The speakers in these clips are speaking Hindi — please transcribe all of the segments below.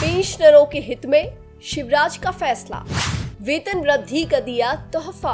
पेंशनरों के हित में शिवराज का फैसला, वेतन वृद्धि का दिया तोहफा।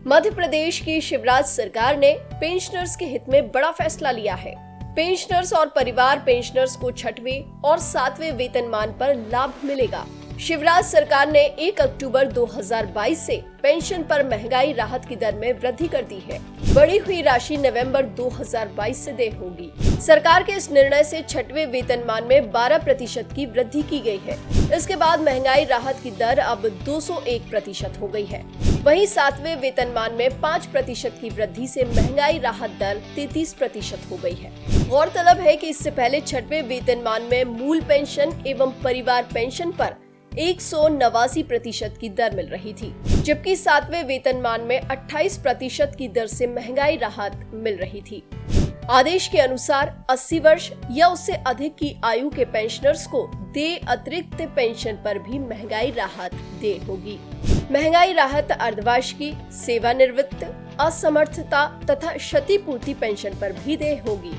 मध्य प्रदेश की शिवराज सरकार ने पेंशनर्स के हित में बड़ा फैसला लिया है। पेंशनर्स और परिवार पेंशनर्स को 6वें और 7वें वेतनमान पर लाभ मिलेगा। शिवराज सरकार ने 1 अक्टूबर 2022 से पेंशन पर महंगाई राहत की दर में वृद्धि कर दी है। बढ़ी हुई राशि नवंबर 2022 से देय होगी। सरकार के इस निर्णय से 6वें वेतनमान में 12% की वृद्धि की गई है। इसके बाद महंगाई राहत की दर अब 201% हो गई है। वहीं 7वें वेतनमान में 5% की वृद्धि से महंगाई राहत दर 33% हो गई है। गौरतलब है कि इससे पहले 6वें वेतनमान में मूल पेंशन एवं परिवार पेंशन पर 189% की दर मिल रही थी, जबकि 7वें वेतनमान में 28% की दर से महंगाई राहत मिल रही थी। आदेश के अनुसार 80 वर्ष या उससे अधिक की आयु के पेंशनर्स को देय अतिरिक्त पेंशन पर भी महंगाई राहत देय होगी। महंगाई राहत अर्धवार्षिकी, सेवानिवृत्त, असमर्थता तथा क्षतिपूर्ति पेंशन पर भी देय होगी।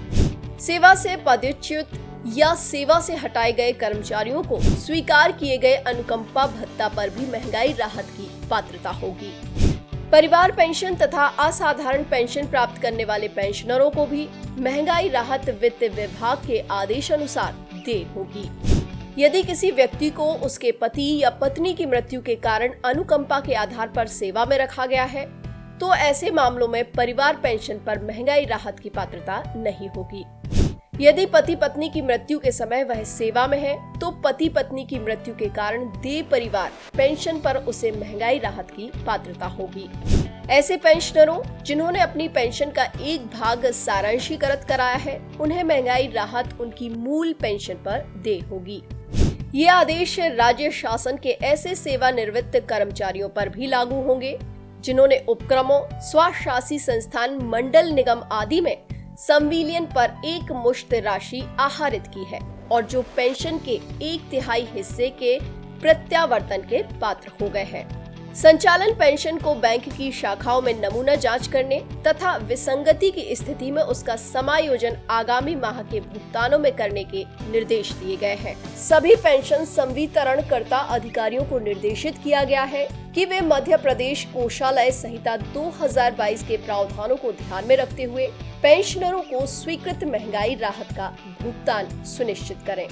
सेवा से पदच्युत या सेवा से हटाए गए कर्मचारियों को स्वीकार किए गए अनुकंपा भत्ता पर भी महंगाई राहत की पात्रता होगी। परिवार पेंशन तथा असाधारण पेंशन प्राप्त करने वाले पेंशनरों को भी महंगाई राहत वित्त विभाग के आदेश अनुसार देय होगी। यदि किसी व्यक्ति को उसके पति या पत्नी की मृत्यु के कारण अनुकंपा के आधार पर सेवा में रखा गया है, तो ऐसे मामलों में परिवार पेंशन पर महंगाई राहत की पात्रता नहीं होगी। यदि पति पत्नी की मृत्यु के समय वह सेवा में है, तो पति पत्नी की मृत्यु के कारण देय परिवार पेंशन पर उसे महंगाई राहत की पात्रता होगी। ऐसे पेंशनरों जिन्होंने अपनी पेंशन का एक भाग सारांशीकृत कराया है, उन्हें महंगाई राहत उनकी मूल पेंशन पर देय होगी। ये आदेश राज्य शासन के ऐसे सेवानिवृत्त कर्मचारियों पर भी लागू होंगे जिन्होंने उपक्रमों, स्वशासी संस्थान, मंडल, निगम आदि में संविलियन पर एक मुश्त राशि आहरित की है और जो पेंशन के 1/3 हिस्से के प्रत्यावर्तन के पात्र हो गए हैं। संचालन पेंशन को बैंक की शाखाओं में नमूना जांच करने तथा विसंगति की स्थिति में उसका समायोजन आगामी माह के भुगतानों में करने के निर्देश दिए गए हैं। सभी पेंशन संवितरणकर्ता अधिकारियों को निर्देशित किया गया है कि वे मध्य प्रदेश कोषालय संहिता 2022 के प्रावधानों को ध्यान में रखते हुए पेंशनरों को स्वीकृत महंगाई राहत का भुगतान सुनिश्चित करें।